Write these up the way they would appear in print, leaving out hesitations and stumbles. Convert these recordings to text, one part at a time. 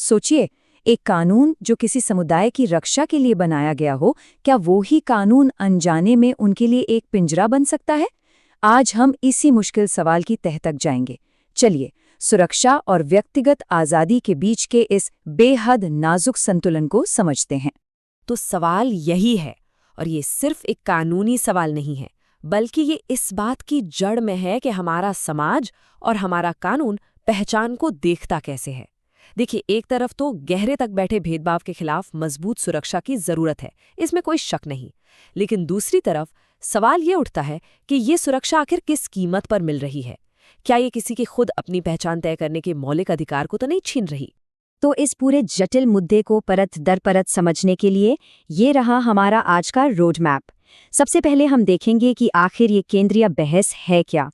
सोचिए, एक कानून जो किसी समुदाय की रक्षा के लिए बनाया गया हो, क्या वो ही कानून अनजाने में उनके लिए एक पिंजरा बन सकता है? आज हम इसी मुश्किल सवाल की तह तक जाएंगे। चलिए, सुरक्षा और व्यक्तिगत आज़ादी के बीच के इस बेहद नाजुक संतुलन को समझते हैं। तो सवाल यही है, और ये सिर्फ एक कानूनी सवाल नहीं है, बल्कि ये इस बात की जड़ में है कि हमारा समाज और हमारा कानून पहचान को देखता कैसे है। देखिए, एक तरफ तो गहरे तक बैठे भेदभाव के खिलाफ मजबूत सुरक्षा की जरूरत है, इसमें कोई शक नहीं। लेकिन दूसरी तरफ सवाल ये उठता है कि ये सुरक्षा आखिर किस कीमत पर मिल रही है? क्या ये किसी की खुद अपनी पहचान तय करने के मौलिक अधिकार को तो नहीं छीन रही? तो इस पूरे जटिल मुद्दे को परत दर परत समझने के लिए ये रहा हमारा आज का रोड मैप। सबसे पहले हम देखेंगे कि आखिर ये केंद्रीय बहस है क्या।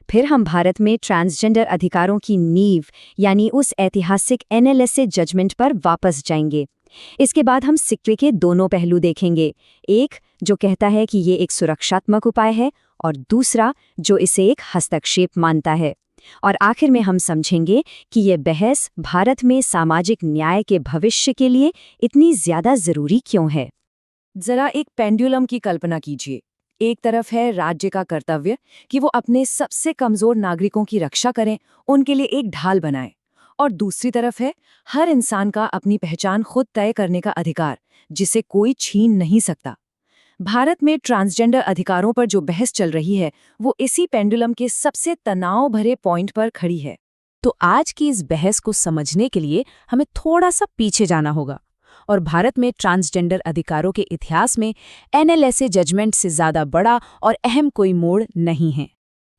फिर हम भारत में ट्रांसजेंडर अधिकारों की नींव यानी उस ऐतिहासिक एनएलएसए जजमेंट पर वापस जाएंगे। इसके बाद हम सिक्के के दोनों पहलू देखेंगे, एक जो कहता है कि ये एक सुरक्षात्मक उपाय है और दूसरा जो इसे एक हस्तक्षेप मानता है। और आखिर में हम समझेंगे कि ये बहस भारत में सामाजिक न्याय के भविष्य के लिए इतनी ज्यादा जरूरी क्यों है। जरा एक पेंडुलम की कल्पना कीजिए। एक तरफ है राज्य का कर्तव्य कि वो अपने सबसे कमजोर नागरिकों की रक्षा करें, उनके लिए एक ढाल बनाए, और दूसरी तरफ है हर इंसान का अपनी पहचान खुद तय करने का अधिकार, जिसे कोई छीन नहीं सकता। भारत में ट्रांसजेंडर अधिकारों पर जो बहस चल रही है, वो इसी पेंडुलम के सबसे तनाव भरे पॉइंट पर खड़ी है। तो आज की इस बहस को समझने के लिए हमें थोड़ा सा पीछे जाना होगा, और भारत में ट्रांसजेंडर अधिकारों के इतिहास में एनएलएसए जजमेंट से ज्यादा बड़ा और अहम कोई मोड़ नहीं है।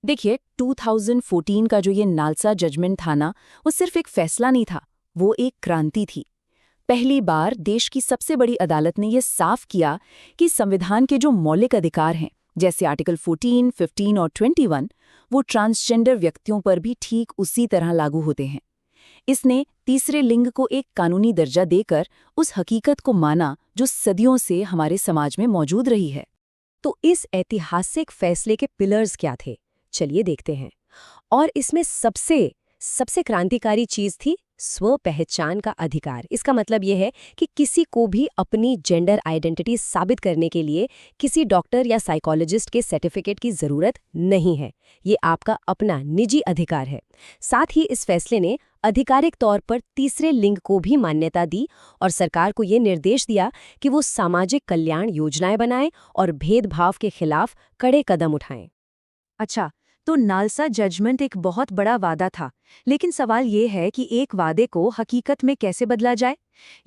देखिए, 2014 का जो ये नालसा जजमेंट था ना, वो सिर्फ एक फैसला नहीं था, वो एक क्रांति थी। पहली बार देश की सबसे बड़ी अदालत ने यह साफ किया कि संविधान के जो मौलिक अधिकार हैं, जैसे आर्टिकल 14, 15 और 21, वो ट्रांसजेंडर व्यक्तियों पर भी ठीक उसी तरह लागू होते हैं। इसने तीसरे लिंग को एक कानूनी दर्जा देकर उस हकीकत को माना जो सदियों से हमारे समाज में मौजूद रही है। तो इस ऐतिहासिक फैसले के पिलर्स क्या थे? चलिए देखते हैं। और इसमें सबसे क्रांतिकारी चीज थी स्व पहचान का अधिकार। इसका मतलब यह है कि किसी को भी अपनी जेंडर आइडेंटिटी साबित करने के लिए किसी डॉक्टर या साइकोलॉजिस्ट के सर्टिफिकेट की जरूरत नहीं है। ये आपका अपना निजी अधिकार है। साथ ही इस फैसले ने आधिकारिक तौर पर तीसरे लिंग को भी मान्यता दी और सरकार को ये निर्देश दिया कि वो सामाजिक कल्याण योजनाएं बनाएं और भेदभाव के खिलाफ कड़े कदम उठाएं। अच्छा, तो नालसा जजमेंट एक बहुत बड़ा वादा था, लेकिन सवाल ये है कि एक वादे को हकीकत में कैसे बदला जाए।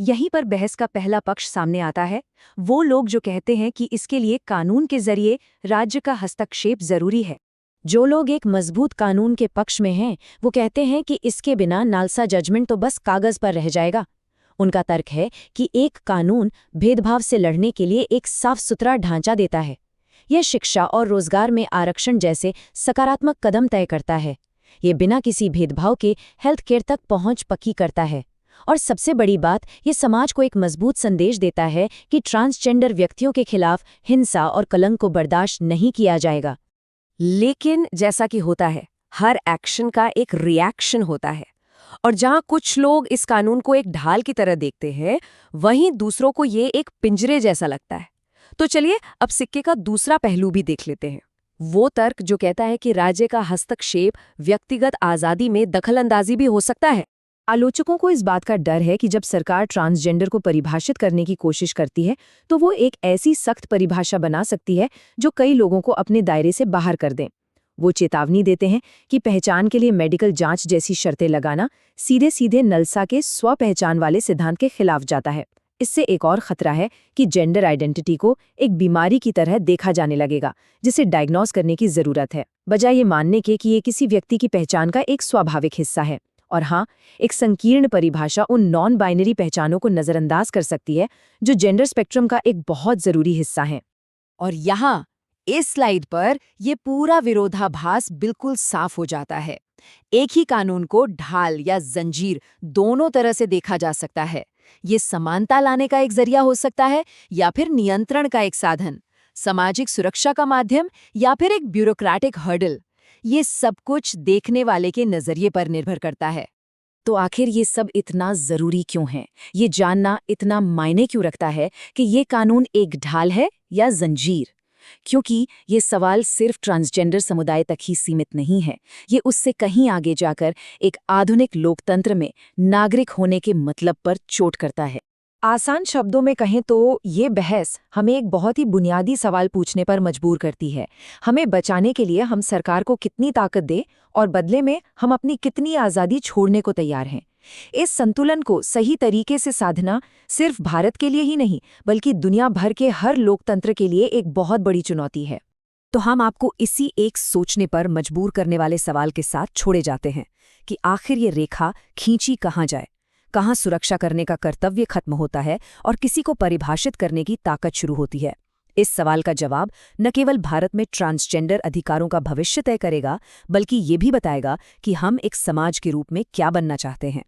यहीं पर बहस का पहला पक्ष सामने आता है। वो लोग जो कहते हैं कि इसके लिए कानून के जरिए राज्य का हस्तक्षेप जरूरी है। जो लोग एक मजबूत कानून के पक्ष में हैं, वो कहते हैं कि इसके बिना नालसा जजमेंट तो बस कागज पर रह जाएगा। उनका तर्क है कि एक कानून भेदभाव से लड़ने के लिए एक साफ सुथरा ढांचा देता है। यह शिक्षा और रोजगार में आरक्षण जैसे सकारात्मक कदम तय करता है। ये बिना किसी भेदभाव के हेल्थ केयर तक पहुंच पक्की करता है। और सबसे बड़ी बात, ये समाज को एक मजबूत संदेश देता है कि ट्रांसजेंडर व्यक्तियों के खिलाफ हिंसा और कलंक को बर्दाश्त नहीं किया जाएगा। लेकिन जैसा कि होता है, हर एक्शन का एक रिएक्शन होता है, और जहां कुछ लोग इस कानून को एक ढाल की तरह देखते हैं, वहीं दूसरों को ये एक पिंजरे जैसा लगता है। तो चलिए अब सिक्के का दूसरा पहलू भी देख लेते हैं। वो तर्क जो कहता है कि राज्य का हस्तक्षेप व्यक्तिगत आज़ादी में दखलंदाजी भी हो सकता है। आलोचकों को इस बात का डर है कि जब सरकार ट्रांसजेंडर को परिभाषित करने की कोशिश करती है, तो वो एक ऐसी सख्त परिभाषा बना सकती है जो कई लोगों को अपने दायरे से बाहर कर दें। वो चेतावनी देते हैं कि पहचान के लिए मेडिकल जांच जैसी शर्तें लगाना सीधे सीधे नलसा के स्व पहचान वाले सिद्धांत के खिलाफ जाता है। इससे एक और खतरा है कि जेंडर आइडेंटिटी को एक बीमारी की तरह देखा जाने लगेगा, जिसे डायग्नोज करने की जरूरत है, बजाय ये मानने के कि ये किसी व्यक्ति की पहचान का एक स्वाभाविक हिस्सा है। और हाँ, एक संकीर्ण परिभाषा उन नॉन बाइनरी पहचानों को नजरअंदाज कर सकती है जो जेंडर स्पेक्ट्रम का एक बहुत जरूरी हिस्सा है। और यहाँ इस स्लाइड पर यह पूरा विरोधाभास बिल्कुल साफ हो जाता है। एक ही कानून को ढाल या जंजीर दोनों तरह से देखा जा सकता है। ये समानता लाने का एक जरिया हो सकता है या फिर नियंत्रण का एक साधन, सामाजिक सुरक्षा का माध्यम या फिर एक ब्यूरोक्रेटिक हर्डल। ये सब कुछ देखने वाले के नजरिए पर निर्भर करता है। तो आखिर ये सब इतना जरूरी क्यों है? ये जानना इतना मायने क्यों रखता है कि ये कानून एक ढाल है या जंजीर? क्योंकि ये सवाल सिर्फ ट्रांसजेंडर समुदाय तक ही सीमित नहीं है। ये उससे कहीं आगे जाकर एक आधुनिक लोकतंत्र में नागरिक होने के मतलब पर चोट करता है। आसान शब्दों में कहें तो ये बहस हमें एक बहुत ही बुनियादी सवाल पूछने पर मजबूर करती है। हमें बचाने के लिए हम सरकार को कितनी ताकत दें और बदले में हम अपनी कितनी आज़ादी छोड़ने को तैयार हैं। इस संतुलन को सही तरीके से साधना सिर्फ भारत के लिए ही नहीं बल्कि दुनिया भर के हर लोकतंत्र के लिए एक बहुत बड़ी चुनौती है। तो हम आपको इसी एक सोचने पर मजबूर करने वाले सवाल के साथ छोड़े जाते हैं कि आखिर ये रेखा खींची कहाँ जाए, कहाँ सुरक्षा करने का कर्तव्य खत्म होता है और किसी को परिभाषित करने की ताकत शुरू होती है। इस सवाल का जवाब न केवल भारत में ट्रांसजेंडर अधिकारों का भविष्य तय करेगा बल्कि ये भी बताएगा कि हम एक समाज के रूप में क्या बनना चाहते हैं।